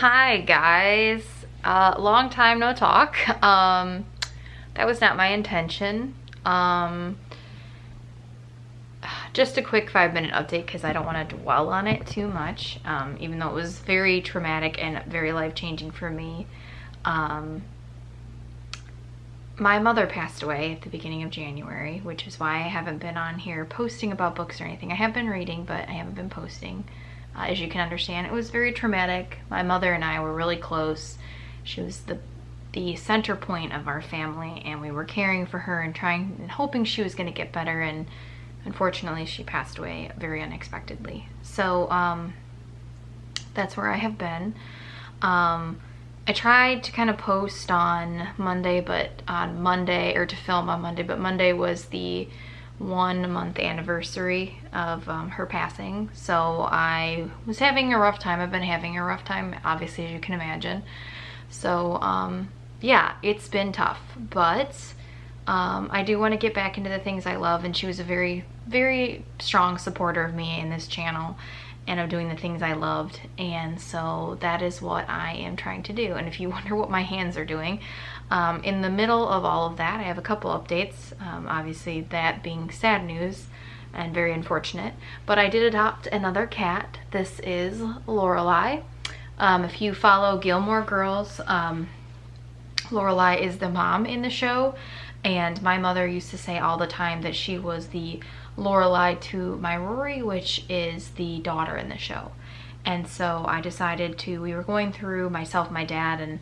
Hi guys, long time no talk. That was not my intention. Just a quick 5-minute update because I don't want to dwell on it too much, even though it was very traumatic and very life-changing for me. My mother passed away at the beginning of January, which is why I haven't been on here posting about books or anything. I have been reading, but I haven't been posting. As you can understand, it was very traumatic. My mother and I were really close. She was the center point of our family, and we were caring for her and trying and hoping she was going to get better, and unfortunately she passed away very unexpectedly. So that's where I have been. I tried to kind of post on Monday, or to film on Monday, but Monday was the 1-month anniversary of her passing. So I was having a rough time. I've been having a rough time, obviously, as you can imagine. So yeah, it's been tough, but I do want to get back into the things I love, and she was a very, very strong supporter of me in this channel and of doing the things I loved, and so that is what I am trying to do. And if you wonder what my hands are doing, in the middle of all of that, I have a couple updates, obviously that being sad news and very unfortunate, but I did adopt another cat. This is Lorelei. If you follow Gilmore Girls, Lorelei is the mom in the show, and my mother used to say all the time that she was the Lorelei to my Rory, which is the daughter in the show. And so I decided we were going through, myself, my dad, and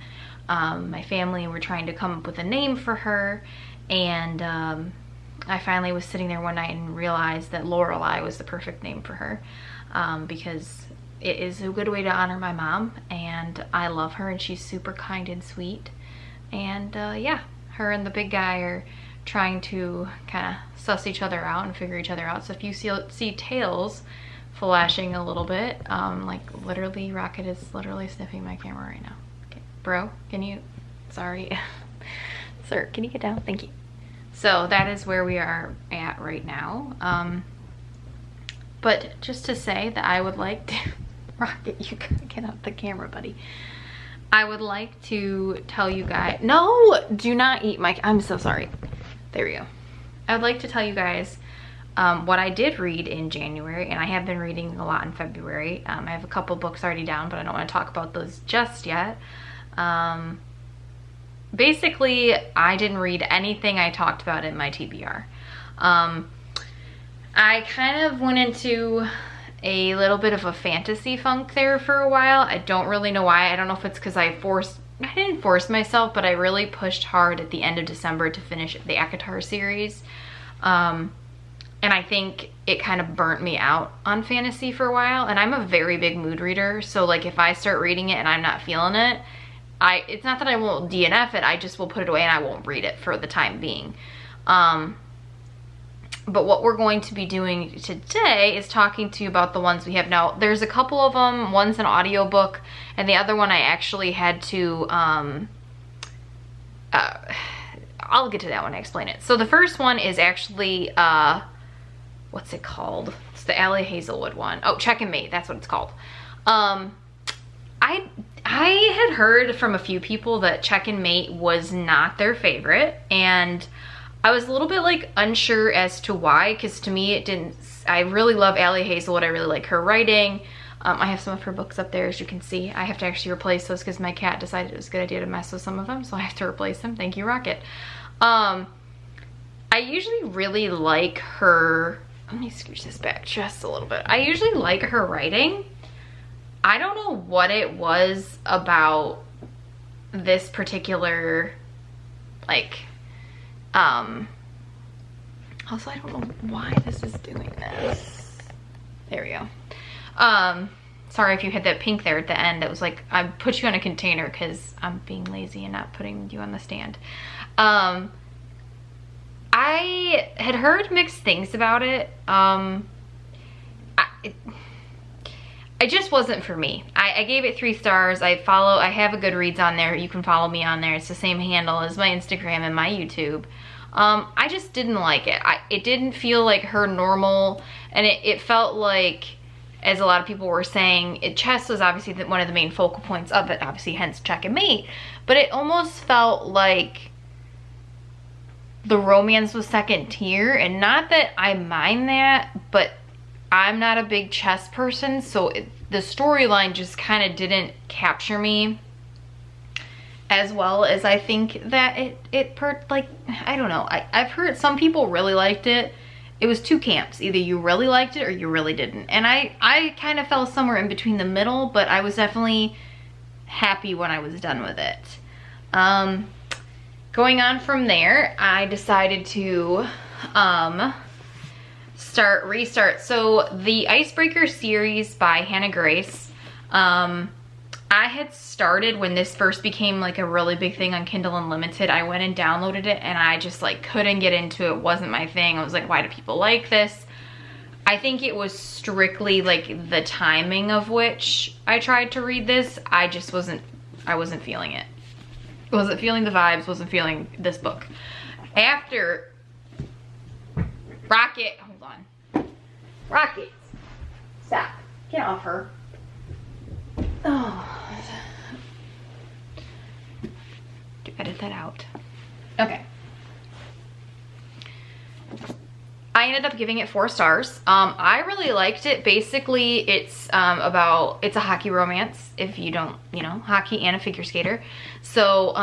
my family, and we're trying to come up with a name for her, and I finally was sitting there one night and realized that Lorelei was the perfect name for her, because it is a good way to honor my mom, and I love her, and she's super kind and sweet. And yeah, her and the big guy are trying to kind of suss each other out and figure each other out. So if you see tails flashing a little bit, like literally, Rocket is literally sniffing my camera right now. Okay, bro, can you, sorry. Sir, can you get down? Thank you. So that is where we are at right now. But just to say that I would like to, Rocket, you gotta get out the camera, buddy. I would like to tell you guys, no, do not eat my, I'm so sorry. There we go. I would like to tell you guys what I did read in January, and I have been reading a lot in February. I have a couple books already down, but I don't want to talk about those just yet. Basically, I didn't read anything I talked about in my TBR. I kind of went into a little bit of a fantasy funk there for a while. I don't really know why. I don't know if it's because I didn't force myself, but I really pushed hard at the end of December to finish the ACOTAR series. And I think it kind of burnt me out on fantasy for a while. And I'm a very big mood reader, so like if I start reading it and I'm not feeling it, it's not that I won't DNF it, I just will put it away and I won't read it for the time being. But what we're going to be doing today is talking to you about the ones we have now. There's a couple of them. One's an audiobook, and the other one I actually had to, I'll get to that when I explain it. So the first one is actually, what's it called? It's the Allie Hazelwood one. Oh, Check and Mate, that's what it's called. I had heard from a few people that Check and Mate was not their favorite, and I was a little bit like unsure as to why, because to me it didn't, I really love Allie Hazelwood. I really like her writing. I have some of her books up there, as you can see. I have to actually replace those because my cat decided it was a good idea to mess with some of them, so I have to replace them. Thank you, Rocket. I usually really like her, let me scooch this back just a little bit. I usually like her writing. I don't know what it was about this particular, like, also I don't know why this is doing this. There we go. Sorry if you had that pink there at the end. It was like, I put you on a container because I'm being lazy and not putting you on the stand. I had heard mixed things about it. It just wasn't for me. I gave it 3 stars. I have a Goodreads on there. You can follow me on there. It's the same handle as my Instagram and my YouTube. I just didn't like it. It didn't feel like her normal, and it felt like as a lot of people were saying, chess was obviously one of the main focal points of it, obviously hence Check and Mate, but it almost felt like the romance was second tier, and not that I mind that, but I'm not a big chess person, so the storyline just kind of didn't capture me as well as I think that like, I don't know. I've heard some people really liked it. It was two camps. Either you really liked it or you really didn't. And I kind of fell somewhere in between the middle, but I was definitely happy when I was done with it. Going on from there, I decided to restart. So the Icebreaker series by Hannah Grace, I had started when this first became like a really big thing on Kindle Unlimited. I went and downloaded it and I just like couldn't get into it. It wasn't my thing. I was like, why do people like this? I think it was strictly like the timing of which I tried to read this. I wasn't feeling it. Wasn't feeling the vibes, wasn't feeling this book. After Rocket, hold on. Rocket, stop, get off her. Oh. To edit that out. Okay. I ended up giving it 4 stars. I really liked it. Basically, it's a hockey romance, if you don't, hockey and a figure skater. So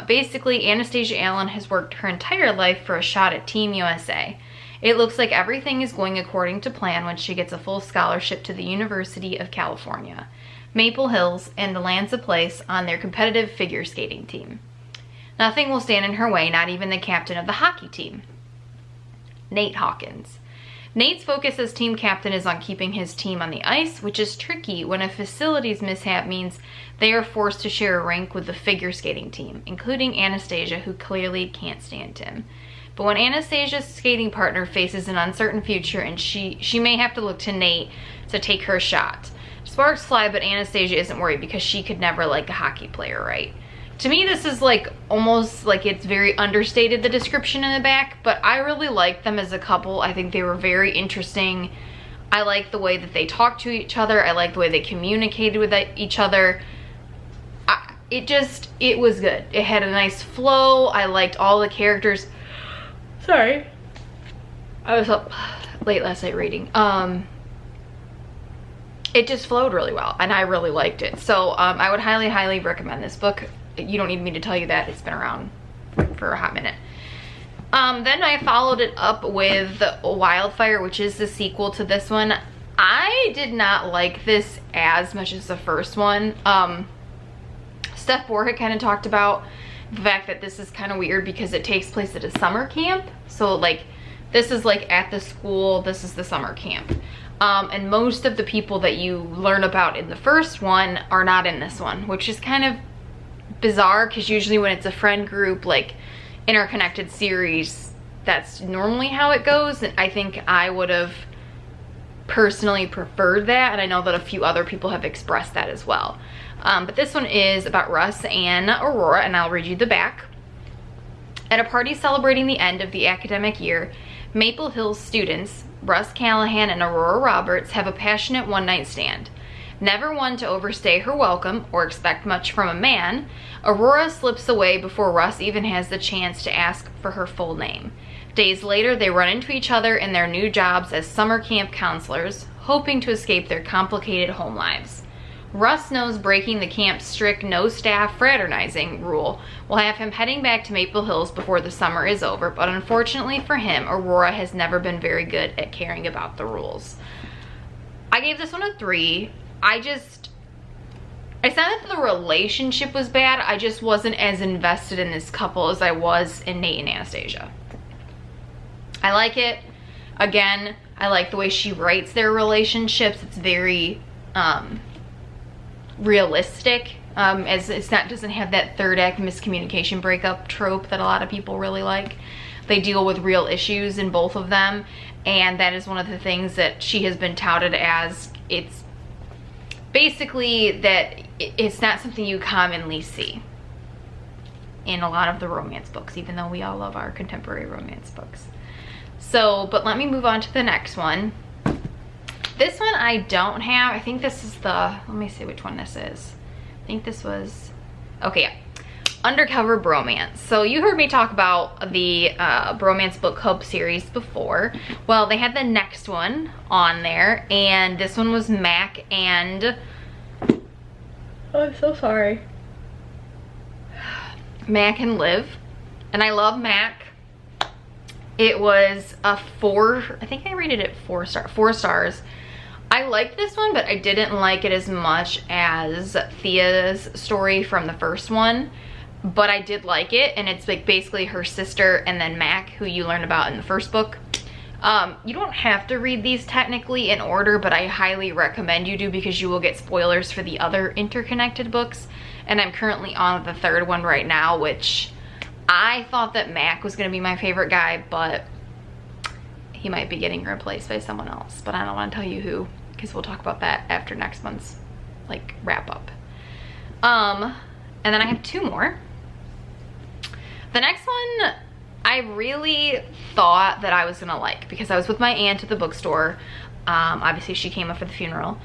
basically, Anastasia Allen has worked her entire life for a shot at Team USA. It looks like everything is going according to plan when she gets a full scholarship to the University of California, Maple Hills, and lands a place on their competitive figure skating team. Nothing will stand in her way, not even the captain of the hockey team, Nate Hawkins. Nate's focus as team captain is on keeping his team on the ice, which is tricky when a facilities mishap means they are forced to share a rink with the figure skating team, including Anastasia, who clearly can't stand him. But when Anastasia's skating partner faces an uncertain future and she may have to look to Nate to take her shot. Sparks fly, but Anastasia isn't worried because she could never like a hockey player, right? To me, this is like almost like it's very understated, the description in the back, but I really liked them as a couple. I think they were very interesting. I like the way that they talked to each other. I like the way they communicated with each other. It was good. It had a nice flow. I liked all the characters. Sorry. I was up late last night reading. It just flowed really well and I really liked it. So I would highly recommend this book. You don't need me to tell you that. It's been around for a hot minute. Then I followed it up with Wildfire, which is the sequel to this one. I did not like this as much as the first one. Steph Borja kind of talked about the fact that this is kind of weird because it takes place at a summer camp. So like this is like at the school, this is the summer camp. And most of the people that you learn about in the first one are not in this one, which is kind of bizarre because usually when it's a friend group, like interconnected series, that's normally how it goes. And I think I would have personally preferred that, and I know that a few other people have expressed that as well. But this one is about Russ and Aurora, and I'll read you the back. At a party celebrating the end of the academic year, Maple Hills students Russ Callahan and Aurora Roberts have a passionate one-night stand. Never one to overstay her welcome or expect much from a man, Aurora slips away before Russ even has the chance to ask for her full name. Days later, they run into each other in their new jobs as summer camp counselors, hoping to escape their complicated home lives. Russ knows breaking the camp's strict no-staff fraternizing rule will have him heading back to Maple Hills before the summer is over, but unfortunately for him, Aurora has never been very good at caring about the rules. I gave this one a 3. It's not that the relationship was bad, I just wasn't as invested in this couple as I was in Nate and Anastasia. I like it. Again, I like the way she writes their relationships. It's very realistic, as doesn't have that third act miscommunication breakup trope that a lot of people really like. They deal with real issues in both of them, and that is one of the things that she has been touted as. It's basically that it's not something you commonly see in a lot of the romance books, even though we all love our contemporary romance books. So, but let me move on to the next one. This one I don't have. I think this is the, let me see which one this is. I think this was, okay, yeah. Undercover Bromance. So you heard me talk about the Bromance Book Club series before. Well, they had the next one on there, and this one was Mac and, oh, I'm so sorry. Mac and Liv. And I love Mac. It was a 4, I think I rated it 4 stars. I liked this one, but I didn't like it as much as Thea's story from the first one. But I did like it, and it's like basically her sister and then Mac, who you learn about in the first book. You don't have to read these technically in order, but I highly recommend you do, because you will get spoilers for the other interconnected books. And I'm currently on the 3rd one right now, which I thought that Mac was gonna be my favorite guy, but he might be getting replaced by someone else. But I don't wanna tell you who, because we'll talk about that after next month's like wrap up. And then I have 2 more. The next one I really thought that I was gonna like, because I was with my aunt at the bookstore. Obviously she came up for the funeral.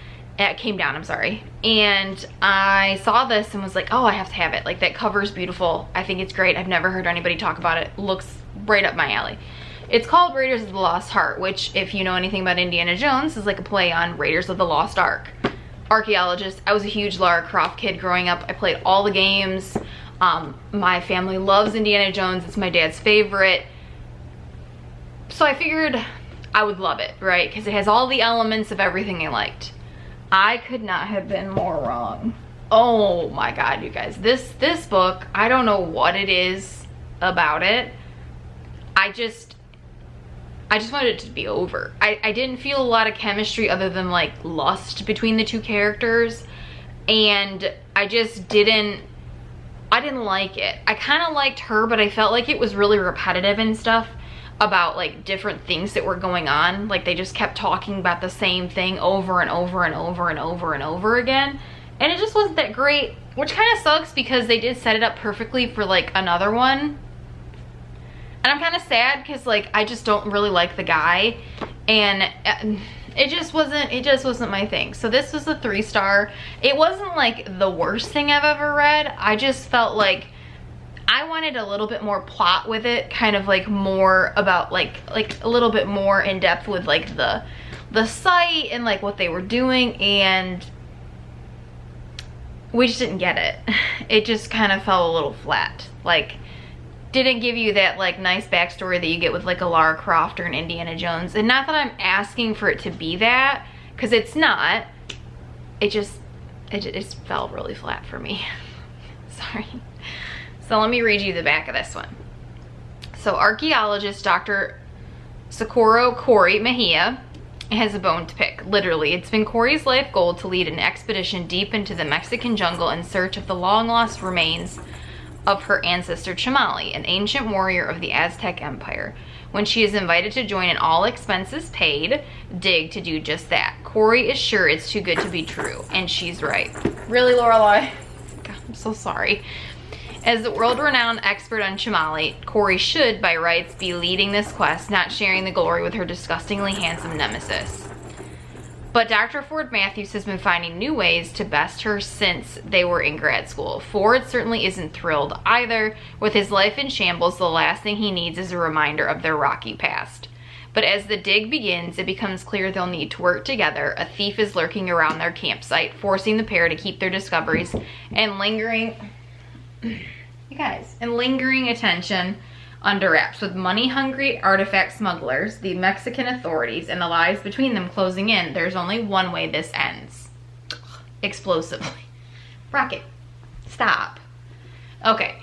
Came down, I'm sorry. And I saw this and was like, oh, I have to have it. Like, that cover's beautiful. I think it's great. I've never heard anybody talk about it. Looks right up my alley. It's called Raiders of the Lost Heart, which, if you know anything about Indiana Jones, is like a play on Raiders of the Lost Ark. Archaeologist. I was a huge Lara Croft kid growing up. I played all the games. My family loves Indiana Jones. It's my dad's favorite. So I figured I would love it, right? Because it has all the elements of everything I liked. I could not have been more wrong. Oh my God, you guys. This book, I don't know what it is about it. I just wanted it to be over. I didn't feel a lot of chemistry other than like lust between the 2 characters. And I didn't like it. I kind of liked her, but I felt like it was really repetitive and stuff about like different things that were going on. Like, they just kept talking about the same thing over and over and over and over and over again. And it just wasn't that great, which kind of sucks, because they did set it up perfectly for like another one. And I'm kind of sad, because like I just don't really like the guy, and it just wasn't my thing. So this was a 3-star. It wasn't like the worst thing I've ever read. I just felt like I wanted a little bit more plot with it, kind of like more about like a little bit more in depth with like the site and like what they were doing, and we just didn't get it. It just kind of fell a little flat. Like, didn't give you that like nice backstory that you get with like a Lara Croft or an Indiana Jones. And not that I'm asking for it to be that, because it's not. It just fell really flat for me. Sorry. So let me read you the back of this one. So archaeologist Dr. Socorro Cory Mejia has a bone to pick. Literally, it's been Cory's life goal to lead an expedition deep into the Mexican jungle in search of the long-lost remains of her ancestor Chamali, an ancient warrior of the Aztec Empire. When she is invited to join an all-expenses-paid dig to do just that, Cory is sure it's too good to be true, and she's right. Really, Lorelai? God, I'm so sorry. As the world-renowned expert on Chamali, Cory should, by rights, be leading this quest, not sharing the glory with her disgustingly handsome nemesis. But Dr. Ford Matthews has been finding new ways to best her since they were in grad school. Ford certainly isn't thrilled either. With his life in shambles, the last thing he needs is a reminder of their rocky past. But as the dig begins, it becomes clear they'll need to work together. A thief is lurking around their campsite, forcing the pair to keep their discoveries and lingering attention under wraps. With money-hungry artifact smugglers, the Mexican authorities, and the lies between them closing in, there's only one way this ends. Explosively. Rocket, stop. Okay,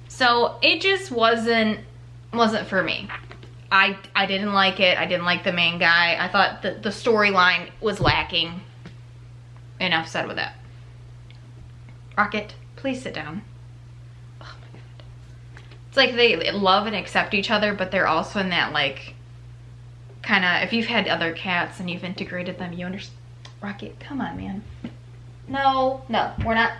so it just wasn't for me. I didn't like it. I didn't like the main guy. I thought the storyline was lacking. Enough said with that. Rocket, please sit down. It's like they love and accept each other, but they're also in that like kind of, if you've had other cats and you've integrated them, you understand. Rocket, come on, man. No, we're not.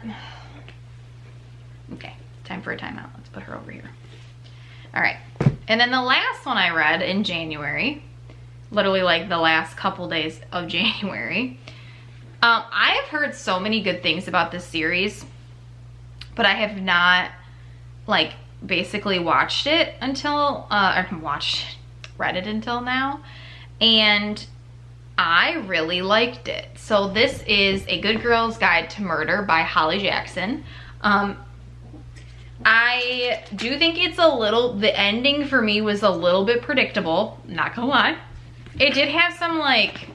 Okay, time for a timeout. Let's put her over here. All right, and then the last one I read in January literally like the last couple days of January. I have heard so many good things about this series, but I have not like basically watched it until, read it until now. And I really liked it. So this is A Good Girl's Guide to Murder by Holly Jackson. I do think it's the ending for me was a little bit predictable, not gonna lie. It did have some like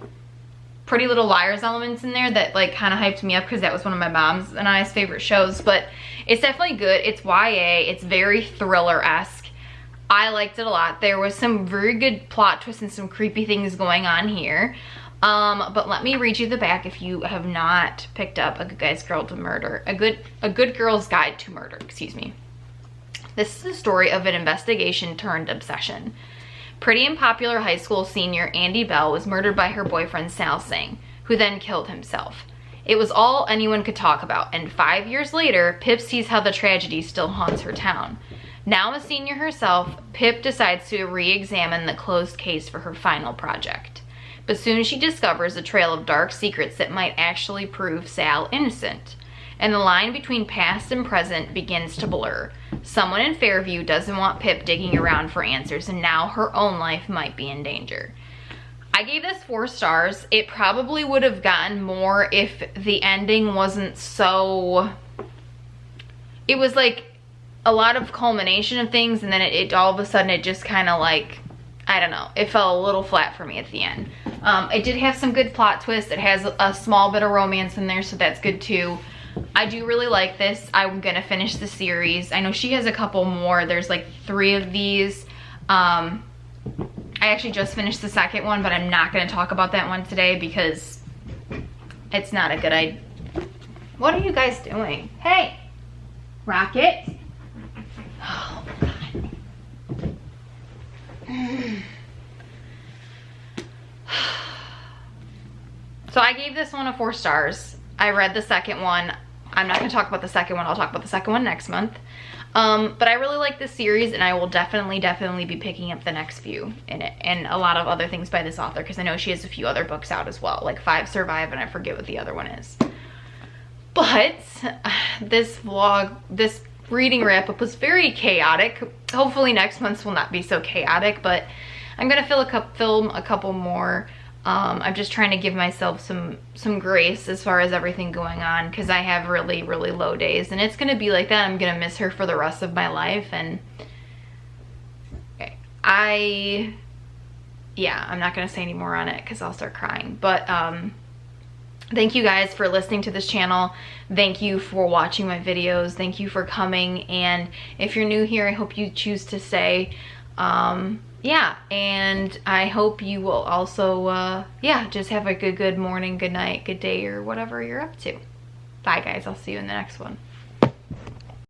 Pretty Little Liars elements in there that like kind of hyped me up because that was one of my mom's and I's favorite shows, but it's definitely good. It's YA, it's very thriller-esque. I liked it a lot. There was some very good plot twists and some creepy things going on here. But let me read you the back if you have not picked up A Good Girl's Guide to Murder, excuse me. This is the story of an investigation turned obsession. Pretty and popular high school senior Andy Bell was murdered by her boyfriend Sal Singh, who then killed himself. It was all anyone could talk about, and 5 years later, Pip sees how the tragedy still haunts her town. Now a senior herself, Pip decides to re-examine the closed case for her final project. But soon she discovers a trail of dark secrets that might actually prove Sal innocent. And the line between past and present begins to blur. Someone in Fairview doesn't want Pip digging around for answers, and now her own life might be in danger. I gave this 4 stars. It probably would have gotten more if the ending wasn't so... It was like a lot of culmination of things, and then it all of a sudden it just kind of like, I don't know, it fell a little flat for me at the end. It did have some good plot twists. It has a small bit of romance in there, so that's good too. I do really like this. I'm gonna finish the series. I know she has a couple more. There's like 3 of these. I actually just finished the second one, but I'm not gonna talk about that one today because it's not a good idea. What are you guys doing? Hey, Rocket. Oh, God. So I gave this one 4 stars. I read the second one. I'm not gonna talk about the second one. I'll talk about the second one next month. But I really like this series, and I will definitely be picking up the next few in it, and a lot of other things by this author, because I know she has a few other books out as well, like 5 Survive, and I forget what the other one is. But this vlog, this reading wrap-up was very chaotic. Hopefully next month's will not be so chaotic, but I'm gonna film a couple more. I'm just trying to give myself some grace as far as everything going on, because I have really low days, and it's gonna be like that. I'm gonna miss her for the rest of my life, and I'm not gonna say any more on it because I'll start crying. But thank you guys for listening to this channel. Thank you for watching my videos. Thank you for coming, and if you're new here, I hope you choose to stay. Yeah, and I hope you will also, just have a good morning, good night, good day, or whatever you're up to. Bye, guys. I'll see you in the next one.